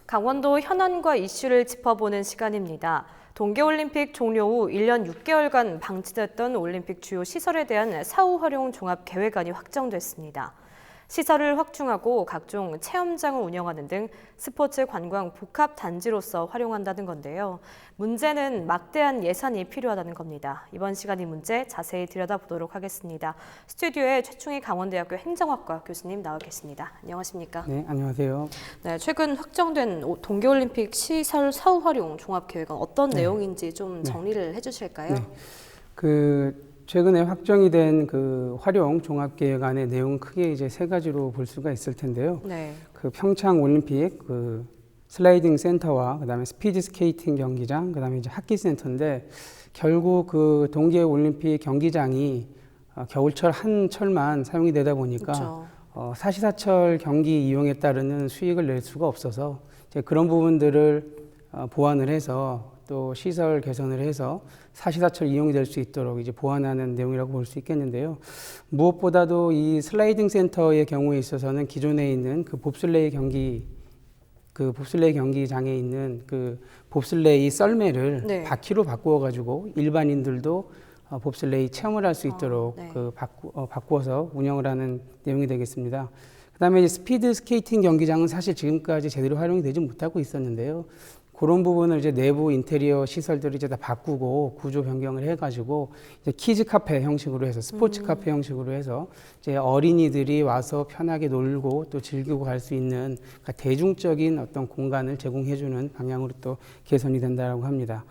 강원도 현안과 이슈를 짚어보는 시간입니다. 동계올림픽 종료 후 1년 6개월간 방치됐던 올림픽 주요 시설에 대한 사후 활용 종합 계획안이 확정됐습니다. 시설을 확충하고 각종 체험장을 운영하는 등 스포츠 관광 복합 단지로서 활용한다는 건데요. 문제는 막대한 예산이 필요하다는 겁니다. 이번 시간 이 문제 자세히 들여다보도록 하겠습니다. 스튜디오에 최충희 강원대학교 행정학과 교수님 나와 계십니다. 안녕하십니까? 네, 안녕하세요. 네, 최근 확정된 동계올림픽 시설 사후 활용 종합 계획은 어떤 내용인지 좀 정리를 해주실까요? 최근에 확정이 된 그 활용 종합계획안의 내용은 크게 이제 세 가지로 볼 수가 있을 텐데요. 네. 그 평창 올림픽 그 슬라이딩 센터와 그다음에 스피드 스케이팅 경기장, 그다음에 이제 하키 센터인데 결국 그 동계 올림픽 경기장이 겨울철 한 철만 사용이 되다 보니까 사시사철 경기 이용에 따르는 수익을 낼 수가 없어서 이제 그런 부분들을 보완을 해서 또 시설 개선을 해서 사시사철 이용이 될 수 있도록 이제 보완하는 내용이라고 볼 수 있겠는데요. 무엇보다도 이 슬라이딩 센터의 경우에 있어서는 기존에 있는 그 봅슬레이 경기장에 있는 그 봅슬레이 썰매를 바퀴로 바꾸어 가지고 일반인들도 봅슬레이 체험을 할 수 있도록 바꾸어서 운영을 하는 내용이 되겠습니다. 그다음에 이제 스피드 스케이팅 경기장은 사실 지금까지 제대로 활용이 되지 못하고 있었는데요. 그런 부분을 이제 내부 인테리어 시설들을 이제 다 바꾸고 구조 변경을 해가지고 이제 키즈 카페 형식으로 해서 스포츠 카페 형식으로 해서 이제 어린이들이 와서 편하게 놀고 또 즐기고 갈 수 있는 그러니까 대중적인 어떤 공간을 제공해주는 방향으로 또 개선이 된다라고 합니다.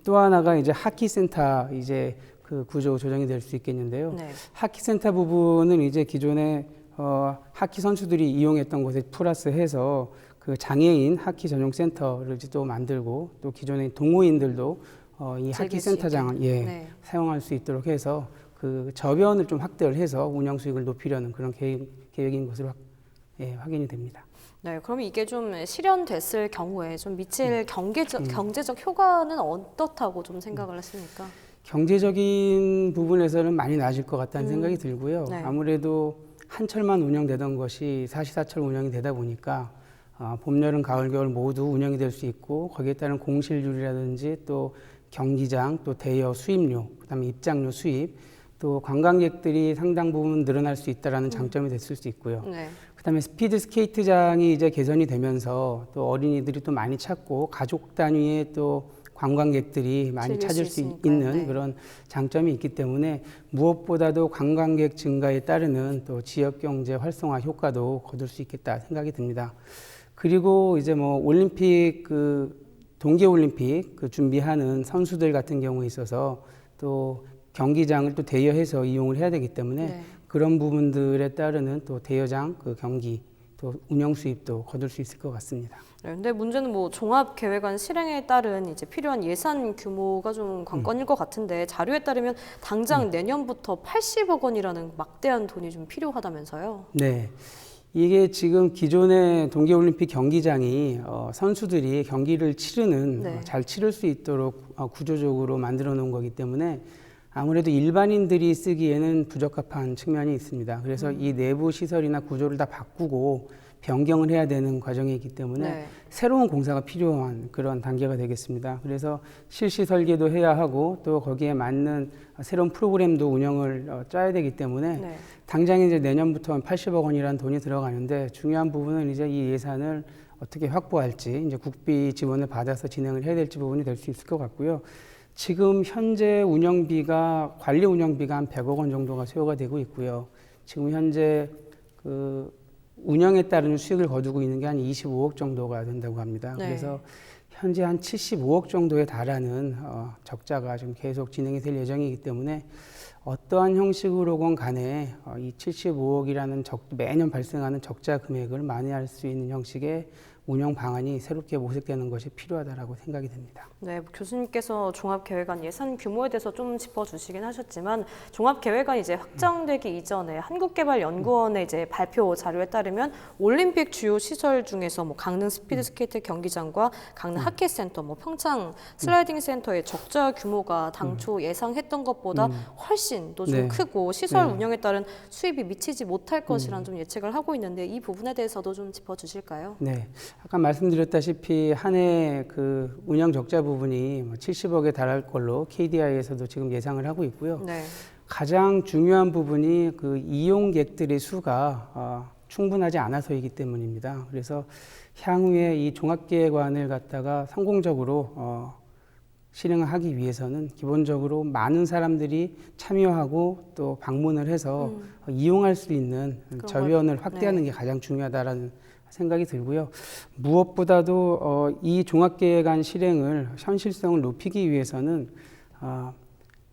또 하나가 이제 하키 센터 이제 그 구조 조정이 될 수 있겠는데요. 하키 센터 부분은 이제 기존에 하키 선수들이 이용했던 곳에 플러스해서 그 장애인 하키 전용 센터를 또 만들고 또 기존의 동호인들도 이 하키 센터장을 사용할 수 있도록 해서 그 저변을 좀 확대를 해서 운영 수익을 높이려는 그런 계획인 것으로 확인이 됩니다. 네, 그럼 이게 좀 실현됐을 경우에 좀 미칠 경제적 효과는 어떻다고 좀 생각을 했습니까? 경제적인 부분에서는 많이 나아질 것 같다는 생각이 들고요. 아무래도 한 철만 운영되던 것이 사시사철 운영이 되다 보니까 봄, 여름, 가을, 겨울 모두 운영이 될 수 있고 거기에 따른 공실률이라든지 또 경기장, 또 대여 수입료, 그다음에 입장료 수입, 또 관광객들이 상당 부분 늘어날 수 있다라는 장점이 됐을 수 있고요. 그다음에 스피드 스케이트장이 이제 개선이 되면서 또 어린이들이 또 많이 찾고 가족 단위의 또 관광객들이 많이 찾을 수 있는 그런 장점이 있기 때문에 무엇보다도 관광객 증가에 따르는 또 지역 경제 활성화 효과도 거둘 수 있겠다 생각이 듭니다. 그리고 이제 뭐 올림픽 동계 올림픽 준비하는 선수들 같은 경우에 있어서 또 경기장을 또 대여해서 이용을 해야 되기 때문에 그런 부분들에 따르는 또 대여장 경기 또 운영 수입도 거둘 수 있을 것 같습니다. 근데 문제는 뭐 종합 계획안 실행에 따른 이제 필요한 예산 규모가 좀 관건일 것 같은데 자료에 따르면 당장 내년부터 80억 원이라는 막대한 돈이 좀 필요하다면서요? 네. 이게 지금 기존의 동계올림픽 경기장이 선수들이 경기를 치르는 잘 치를 수 있도록 구조적으로 만들어 놓은 거기 때문에 아무래도 일반인들이 쓰기에는 부적합한 측면이 있습니다. 그래서 이 내부 시설이나 구조를 다 바꾸고 변경을 해야 되는 과정이 있기 때문에 새로운 공사가 필요한 그런 단계가 되겠습니다. 그래서 실시 설계도 해야 하고 또 거기에 맞는 새로운 프로그램도 운영을 짜야 되기 때문에 당장 이제 내년부터 80억 원이라는 돈이 들어가는데 중요한 부분은 이제 이 예산을 어떻게 확보할지 이제 국비 지원을 받아서 진행을 해야 될지 부분이 될 수 있을 것 같고요. 지금 현재 관리 운영비가 한 100억 원 정도가 소요가 되고 있고요. 지금 현재 운영에 따른 수익을 거두고 있는 게 한 25억 정도가 된다고 합니다. 그래서 현재 한 75억 정도에 달하는 적자가 지금 계속 진행이 될 예정이기 때문에 어떠한 형식으로건 간에 이 75억이라는 매년 발생하는 적자 금액을 만회할 수 있는 형식의 운영 방안이 새롭게 모색되는 것이 필요하다고 생각이 됩니다. 네, 교수님께서 종합계획안 예산 규모에 대해서 좀 짚어주시긴 하셨지만 종합계획안이 이제 확정되기 이전에 한국개발연구원의 이제 발표 자료에 따르면 올림픽 주요 시설 중에서 뭐 강릉 스피드스케이트 경기장과 강릉 하키센터, 뭐 평창 슬라이딩 센터의 적자 규모가 당초 예상했던 것보다 훨씬 또 좀 크고 시설 운영에 따른 수입이 미치지 못할 것이라는 좀 예측을 하고 있는데 이 부분에 대해서도 좀 짚어주실까요? 네. 아까 말씀드렸다시피 한 해 그 운영 적자 부분이 70억에 달할 걸로 KDI에서도 지금 예상을 하고 있고요. 네. 가장 중요한 부분이 그 이용객들의 수가 충분하지 않아서이기 때문입니다. 그래서 향후에 이 종합계획안을 갖다가 성공적으로 실행하기 위해서는 기본적으로 많은 사람들이 참여하고 또 방문을 해서 이용할 수 있는 저변을 확대하는 게 가장 중요하다라는 생각이 들고요. 무엇보다도 이 종합계획안 실행을 현실성을 높이기 위해서는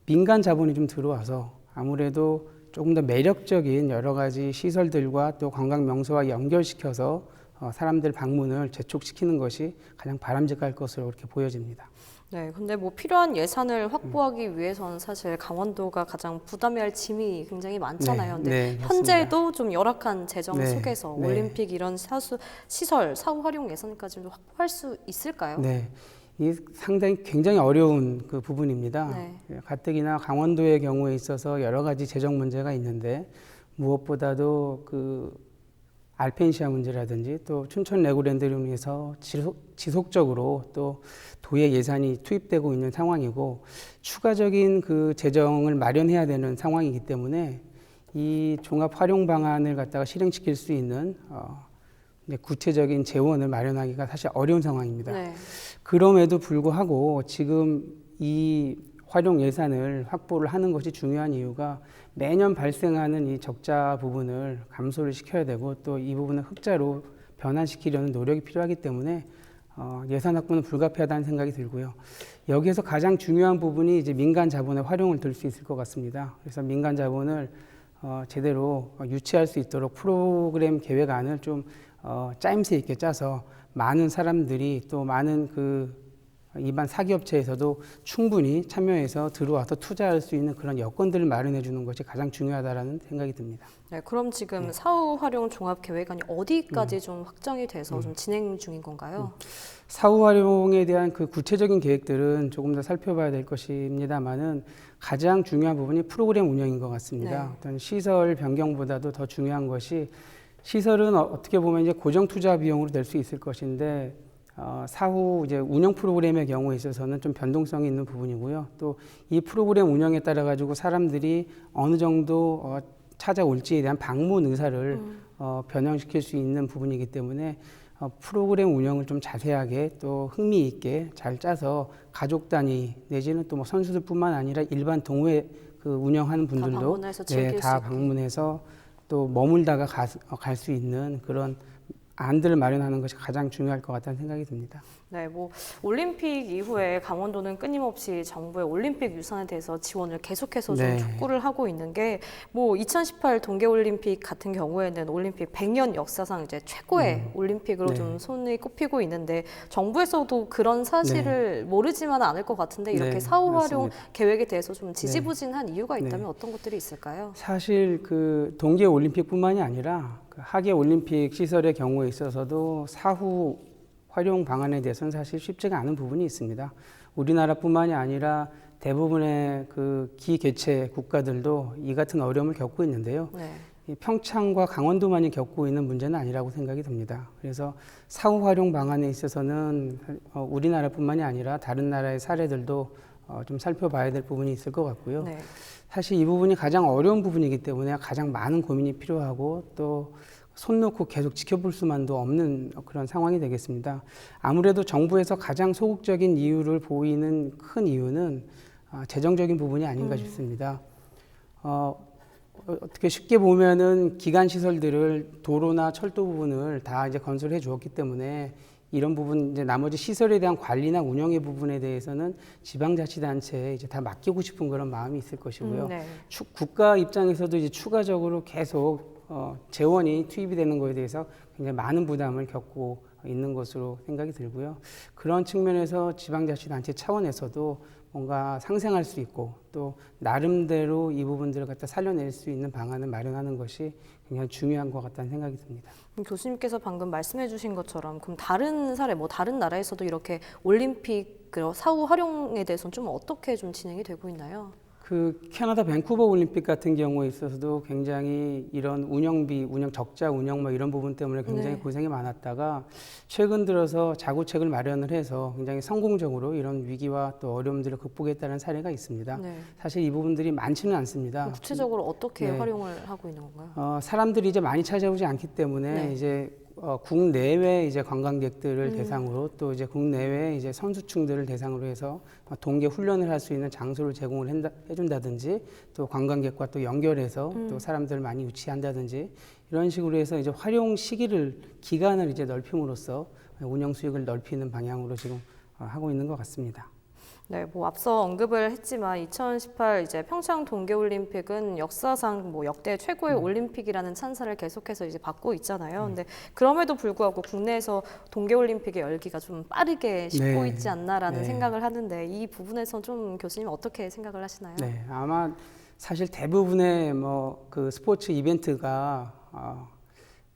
민간 자본이 좀 들어와서 아무래도 조금 더 매력적인 여러 가지 시설들과 또 관광 명소와 연결시켜서 사람들 방문을 재촉시키는 것이 가장 바람직할 것으로 그렇게 보여집니다. 네, 근데 뭐 필요한 예산을 확보하기 위해서는 사실 강원도가 가장 부담해야 할 짐이 굉장히 많잖아요. 근데 현재도 좀 열악한 재정 속에서 올림픽 이런 시설, 사후 활용 예산까지도 확보할 수 있을까요? 네. 이 상당히 굉장히 어려운 그 부분입니다. 가뜩이나 강원도의 경우에 있어서 여러 가지 재정 문제가 있는데 무엇보다도 그 알펜시아 문제라든지 또 춘천 레고랜드를 위해서 지속적으로 또 도의 예산이 투입되고 있는 상황이고 추가적인 그 재정을 마련해야 되는 상황이기 때문에 이 종합 활용 방안을 갖다가 실행시킬 수 있는 구체적인 재원을 마련하기가 사실 어려운 상황입니다. 그럼에도 불구하고 지금 이 활용 예산을 확보를 하는 것이 중요한 이유가 매년 발생하는 이 적자 부분을 감소를 시켜야 되고 또 이 부분을 흑자로 변환시키려는 노력이 필요하기 때문에 예산 확보는 불가피하다는 생각이 들고요. 여기에서 가장 중요한 부분이 이제 민간 자본의 활용을 들 수 있을 것 같습니다. 그래서 민간 자본을 제대로 유치할 수 있도록 프로그램 계획안을 좀 짜임새 있게 짜서 많은 사람들이 또 많은 그 일반 사기업체에서도 충분히 참여해서 들어와서 투자할 수 있는 그런 여건들을 마련해 주는 것이 가장 중요하다라는 생각이 듭니다. 네, 그럼 지금 사후 활용 종합 계획안이 어디까지 좀 확정이 돼서 좀 진행 중인 건가요? 사후 활용에 대한 그 구체적인 계획들은 조금 더 살펴봐야 될 것입니다만은 가장 중요한 부분이 프로그램 운영인 것 같습니다. 어떤 시설 변경보다도 더 중요한 것이 시설은 어떻게 보면 이제 고정 투자 비용으로 될 수 있을 것인데 사후 이제 운영 프로그램의 경우에 있어서는 좀 변동성이 있는 부분이고요. 또 이 프로그램 운영에 따라 가지고 사람들이 어느 정도 찾아올지에 대한 방문 의사를 변형시킬 수 있는 부분이기 때문에 프로그램 운영을 좀 자세하게 또 흥미 있게 잘 짜서 가족 단위 내지는 또 뭐 선수들뿐만 아니라 일반 동호회 그 운영하는 분들도 다 방문해서 또 머물다가 갈 수 있는 그런 안들을 마련하는 것이 가장 중요할 것 같다는 생각이 듭니다. 네, 뭐 올림픽 이후에 강원도는 끊임없이 정부의 올림픽 유산에 대해서 지원을 계속해서 좀 촉구를 하고 있는 게 뭐 2018 동계올림픽 같은 경우에는 올림픽 100년 역사상 이제 최고의 올림픽으로 좀 손이 꼽히고 있는데 정부에서도 그런 사실을 모르지만은 않을 것 같은데 이렇게 사후 활용 계획에 대해서 좀 지지부진한 이유가 있다면 어떤 것들이 있을까요? 사실 그 동계올림픽뿐만이 아니라 그 하계올림픽 시설의 경우에 있어서도 사후 활용 방안에 대해서는 사실 쉽지가 않은 부분이 있습니다. 우리나라뿐만이 아니라 대부분의 그 기개최 국가들도 이 같은 어려움을 겪고 있는데요. 이 평창과 강원도만이 겪고 있는 문제는 아니라고 생각이 듭니다. 그래서 사후 활용 방안에 있어서는 우리나라뿐만이 아니라 다른 나라의 사례들도 좀 살펴봐야 될 부분이 있을 것 같고요. 사실 이 부분이 가장 어려운 부분이기 때문에 가장 많은 고민이 필요하고 또 손 놓고 계속 지켜볼 수만도 없는 그런 상황이 되겠습니다. 아무래도 정부에서 가장 소극적인 이유를 보이는 큰 이유는 재정적인 부분이 아닌가 싶습니다. 어떻게 쉽게 보면은 기간 시설들을 도로나 철도 부분을 다 이제 건설해 주었기 때문에 이런 부분 이제 나머지 시설에 대한 관리나 운영의 부분에 대해서는 지방자치단체에 이제 다 맡기고 싶은 그런 마음이 있을 것이고요. 국가 입장에서도 이제 추가적으로 계속 재원이 투입이 되는 것에 대해서 굉장히 많은 부담을 겪고 있는 것으로 생각이 들고요. 그런 측면에서 지방자치단체 차원에서도 뭔가 상생할 수 있고 또 나름대로 이 부분들을 갖다 살려낼 수 있는 방안을 마련하는 것이 굉장히 중요한 것 같다는 생각이 듭니다. 교수님께서 방금 말씀해 주신 것처럼 그럼 다른 사례, 뭐 다른 나라에서도 이렇게 올림픽 사후 활용에 대해서는 좀 어떻게 좀 진행이 되고 있나요? 그 캐나다 밴쿠버 올림픽 같은 경우에 있어서도 굉장히 이런 적자 운영 뭐 이런 부분 때문에 굉장히 네. 고생이 많았다가 최근 들어서 자구책을 마련을 해서 굉장히 성공적으로 이런 위기와 또 어려움들을 극복했다는 사례가 있습니다. 네. 사실 이 부분들이 많지는 않습니다. 구체적으로 어떻게 네. 활용을 하고 있는 건가요? 사람들이 이제 많이 찾아오지 않기 때문에 네. 이제 국내외 이제 관광객들을 대상으로 또 이제 국내외 이제 선수층들을 대상으로 해서 동계 훈련을 할 수 있는 장소를 제공을 해준다든지 또 관광객과 또 연결해서 또 사람들을 많이 유치한다든지 이런 식으로 해서 이제 활용 기간을 이제 넓힘으로써 운영 수익을 넓히는 방향으로 지금 하고 있는 것 같습니다. 네, 뭐 앞서 언급을 했지만 2018 이제 평창 동계올림픽은 역사상 뭐 역대 최고의 올림픽이라는 찬사를 계속해서 이제 받고 있잖아요. 근데 그럼에도 불구하고 국내에서 동계올림픽의 열기가 좀 빠르게 식고 네. 있지 않나라는 네. 생각을 하는데 이 부분에서 좀 교수님 어떻게 생각을 하시나요? 네, 아마 사실 대부분의 뭐 그 스포츠 이벤트가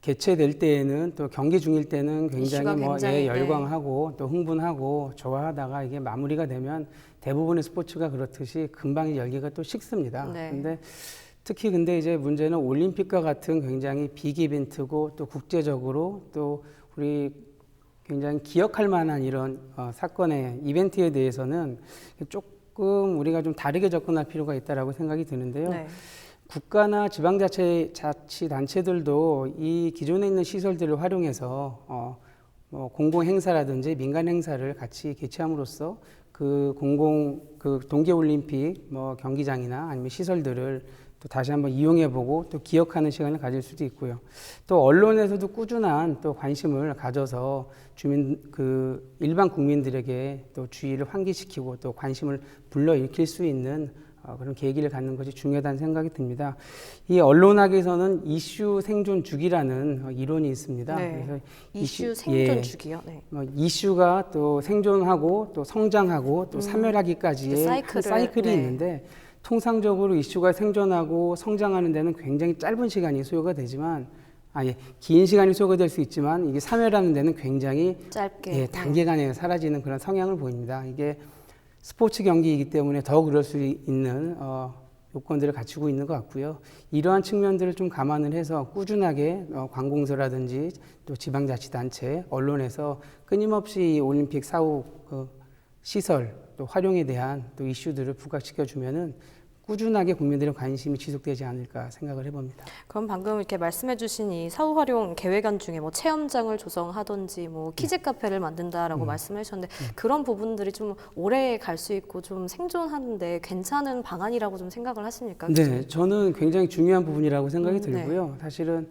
개최될 때에는 또 경기 중일 때는 굉장히 굉장히, 열광하고 또 흥분하고 좋아하다가 이게 마무리가 되면 대부분의 스포츠가 그렇듯이 금방 열기가 또 식습니다. 네. 근데 특히 근데 이제 문제는 올림픽과 같은 굉장히 빅 이벤트고 또 국제적으로 또 우리 굉장히 기억할 만한 이런 사건의 이벤트에 대해서는 조금 우리가 좀 다르게 접근할 필요가 있다라고 생각이 드는데요. 네. 국가나 지방자치단체들도 이 기존에 있는 시설들을 활용해서 뭐 공공 행사라든지 민간 행사를 같이 개최함으로써 그 동계올림픽 뭐 경기장이나 아니면 시설들을 또 다시 한번 이용해보고 또 기억하는 시간을 가질 수도 있고요. 또 언론에서도 꾸준한 또 관심을 가져서 일반 국민들에게 또 주의를 환기시키고 또 관심을 불러일으킬 수 있는 그런 계기를 갖는 것이 중요하다는 생각이 듭니다. 이 언론학에서는 이슈 생존 주기라는 이론이 있습니다. 네. 그래서 이슈 생존 주기요. 네. 이슈가 또 생존하고 또 성장하고 또 사멸하기까지의 그 사이클이 네. 있는데 통상적으로 이슈가 생존하고 성장하는 데는 굉장히 짧은 시간이 소요가 되지만 긴 시간이 소요가 될 수 있지만 이게 사멸하는 데는 굉장히 짧게 단기간에 사라지는 그런 성향을 보입니다. 이게 스포츠 경기이기 때문에 더 그럴 수 있는 요건들을 갖추고 있는 것 같고요. 이러한 측면들을 좀 감안을 해서 꾸준하게 관공서라든지 또 지방자치단체, 언론에서 끊임없이 올림픽 사후 시설 또 활용에 대한 또 이슈들을 부각시켜주면은 꾸준하게 국민들의 관심이 지속되지 않을까 생각을 해봅니다. 그럼 방금 이렇게 말씀해주신 이 사후 활용 계획안 중에 뭐 체험장을 조성하든지 뭐 키즈 카페를 만든다라고 말씀하셨는데 그런 부분들이 좀 오래 갈 수 있고 좀 생존하는데 괜찮은 방안이라고 좀 생각을 하십니까? 네, 저는 굉장히 중요한 부분이라고 생각이 들고요. 사실은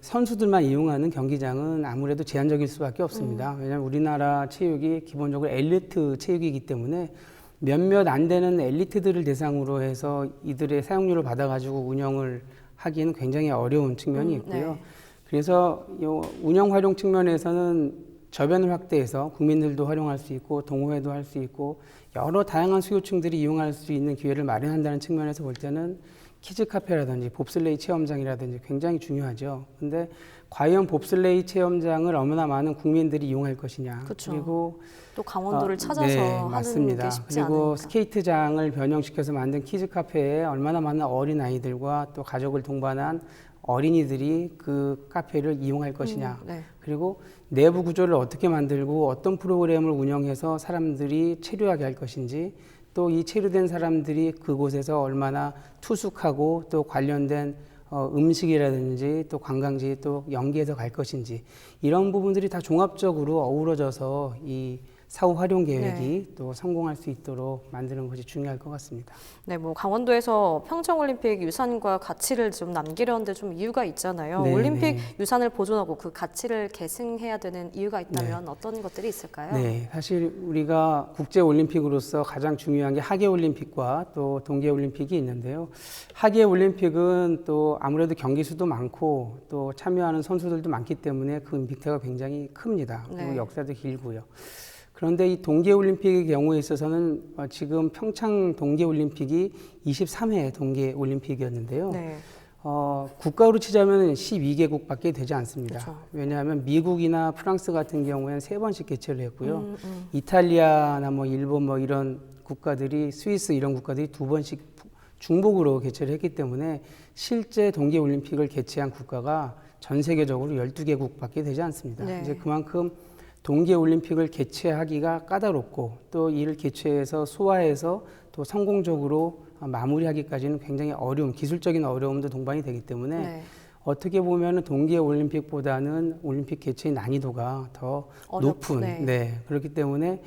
선수들만 이용하는 경기장은 아무래도 제한적일 수밖에 없습니다. 왜냐하면 우리나라 체육이 기본적으로 엘리트 체육이기 때문에 몇몇 안 되는 엘리트들을 대상으로 해서 이들의 사용료를 받아가지고 운영을 하기는 굉장히 어려운 측면이 있고요. 네. 그래서 운영 활용 측면에서는 저변을 확대해서 국민들도 활용할 수 있고 동호회도 할 수 있고 여러 다양한 수요층들이 이용할 수 있는 기회를 마련한다는 측면에서 볼 때는 키즈 카페라든지 봅슬레이 체험장이라든지 굉장히 중요하죠. 근데 과연 봅슬레이 체험장을 얼마나 많은 국민들이 이용할 것이냐. 그쵸. 그리고 또 강원도를 찾아서 네, 하는 맞습니다. 게 쉽지 그리고 않으니까. 스케이트장을 변형시켜서 만든 키즈 카페에 얼마나 많은 어린 아이들과 또 가족을 동반한 어린이들이 그 카페를 이용할 것이냐. 네. 그리고 내부 구조를 어떻게 만들고 어떤 프로그램을 운영해서 사람들이 체류하게 할 것인지 또 이 체류된 사람들이 그곳에서 얼마나 투숙하고 또 관련된 음식이라든지 또 관광지 또 연계해서 갈 것인지 이런 부분들이 다 종합적으로 어우러져서 이 사후 활용 계획이 또 성공할 수 있도록 만드는 것이 중요할 것 같습니다. 네, 뭐 강원도에서 평창올림픽 유산과 가치를 좀 남기려는데 좀 이유가 있잖아요. 네, 올림픽 네. 유산을 보존하고 그 가치를 계승해야 되는 이유가 있다면 어떤 것들이 있을까요? 네, 사실 우리가 국제올림픽으로서 가장 중요한 게 하계올림픽과 또 동계올림픽이 있는데요. 하계올림픽은 또 아무래도 경기 수도 많고 또 참여하는 선수들도 많기 때문에 그 임팩트가 굉장히 큽니다. 그리고 네. 역사도 길고요. 그런데 이 동계올림픽의 경우에 있어서는 지금 평창 동계올림픽이 23회 동계올림픽이었는데요. 네. 국가로 치자면 12개국밖에 되지 않습니다. 그렇죠. 왜냐하면 미국이나 프랑스 같은 경우에는 3번씩 개최를 했고요. 이탈리아나 뭐 일본 뭐 이런 국가들이 스위스 이런 국가들이 2번씩 중복으로 개최를 했기 때문에 실제 동계올림픽을 개최한 국가가 전 세계적으로 12개국밖에 되지 않습니다. 네. 이제 그만큼 동계올림픽을 개최하기가 까다롭고 또 이를 개최해서 소화해서 또 성공적으로 마무리하기까지는 굉장히 기술적인 어려움도 동반이 되기 때문에 네. 어떻게 보면 동계올림픽보다는 올림픽 개최의 난이도가 더 높은 네. 그렇기 때문에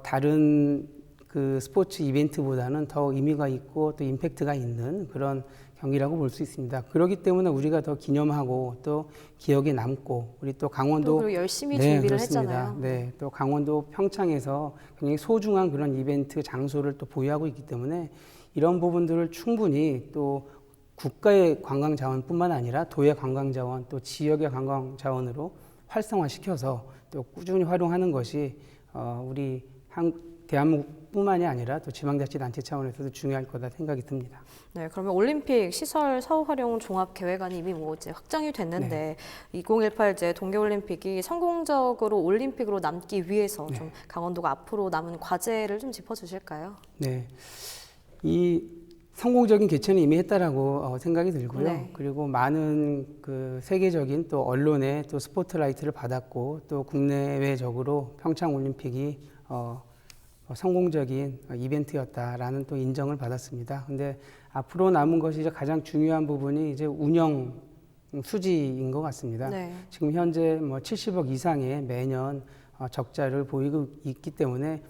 다른 그 스포츠 이벤트보다는 더 의미가 있고 또 임팩트가 있는 그런 경기라고 볼 수 있습니다. 그렇기 때문에 우리가 더 기념하고 또 기억에 남고 우리 또 강원도 또 열심히 준비를 그렇습니다. 했잖아요. 네, 또 강원도 평창에서 굉장히 소중한 그런 이벤트 장소를 또 보유하고 있기 때문에 이런 부분들을 충분히 또 국가의 관광 자원뿐만 아니라 도의 관광 자원 또 지역의 관광 자원으로 활성화시켜서 또 꾸준히 활용하는 것이 우리 대한민국뿐만이 아니라 또 지방자치단체 차원에서도 중요할 거다 생각이 듭니다. 네, 그러면 올림픽 시설 사후 활용 종합 계획안이 이미 뭐 이제 확정이 됐는데 2018 이제 동계올림픽이 성공적으로 올림픽으로 남기 위해서 좀 강원도가 앞으로 남은 과제를 좀 짚어주실까요? 네, 이 성공적인 개최는 이미 했다라고 생각이 들고요. 네. 그리고 많은 그 세계적인 또 언론의 또 스포트라이트를 받았고 또 국내외적으로 평창 올림픽이 성공적인 이벤트였다라는 또 인정을 받았습니다. 근데 앞으로 남은 것이 이제 가장 중요한 부분이 이제 운영 수지인 것 같습니다. 네. 지금 현재 뭐 70억 이상의 매년 적자를 보이고 있기 때문에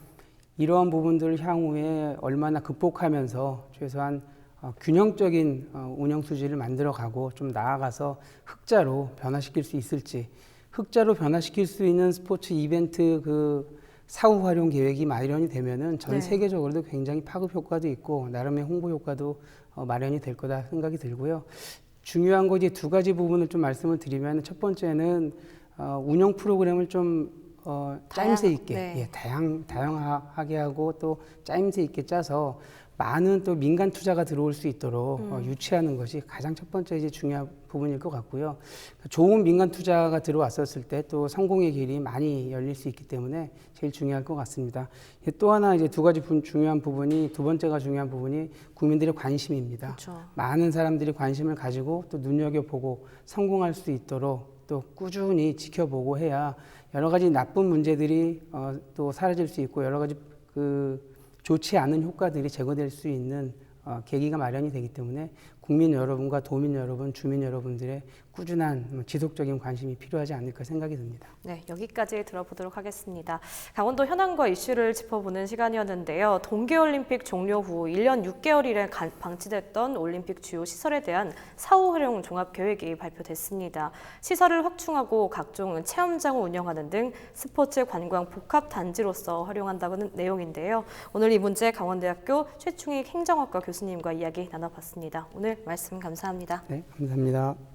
이러한 부분들을 향후에 얼마나 극복하면서 최소한 균형적인 운영 수지를 만들어가고 좀 나아가서 흑자로 변화시킬 수 있을지, 흑자로 변화시킬 수 있는 스포츠 이벤트 그 사후 활용 계획이 마련이 되면은 전 세계적으로도 굉장히 파급 효과도 있고 나름의 홍보 효과도 마련이 될 거다 생각이 들고요. 중요한 거 이제 두 가지 부분을 좀 말씀을 드리면 첫 번째는 운영 프로그램을 좀 짜임새 있게 다양하게 하고 또 짜임새 있게 짜서 많은 또 민간 투자가 들어올 수 있도록 유치하는 것이 가장 첫 번째 이제 중요한 부분일 것 같고요. 좋은 민간 투자가 들어왔었을 때 또 성공의 길이 많이 열릴 수 있기 때문에 제일 중요할 것 같습니다. 또 하나 이제 두 가지 중요한 부분이 두 번째가 중요한 부분이 국민들의 관심입니다. 그렇죠. 많은 사람들이 관심을 가지고 또 눈여겨보고 성공할 수 있도록 또 꾸준히 지켜보고 해야 여러 가지 나쁜 문제들이 또 사라질 수 있고 여러 가지 그 좋지 않은 효과들이 제거될 수 있는 계기가 마련이 되기 때문에 국민 여러분과 도민 여러분, 주민 여러분들의 꾸준한 지속적인 관심이 필요하지 않을까 생각이 듭니다. 네, 여기까지 들어보도록 하겠습니다. 강원도 현안과 이슈를 짚어보는 시간이었는데요. 동계올림픽 종료 후 1년 6개월이래 방치됐던 올림픽 주요 시설에 대한 사후 활용 종합 계획이 발표됐습니다. 시설을 확충하고 각종 체험장을 운영하는 등 스포츠 관광 복합 단지로서 활용한다는 내용인데요. 오늘 이 문제 강원대학교 최충익 행정학과 교수님과 이야기 나눠봤습니다. 오늘 말씀 감사합니다. 네, 감사합니다.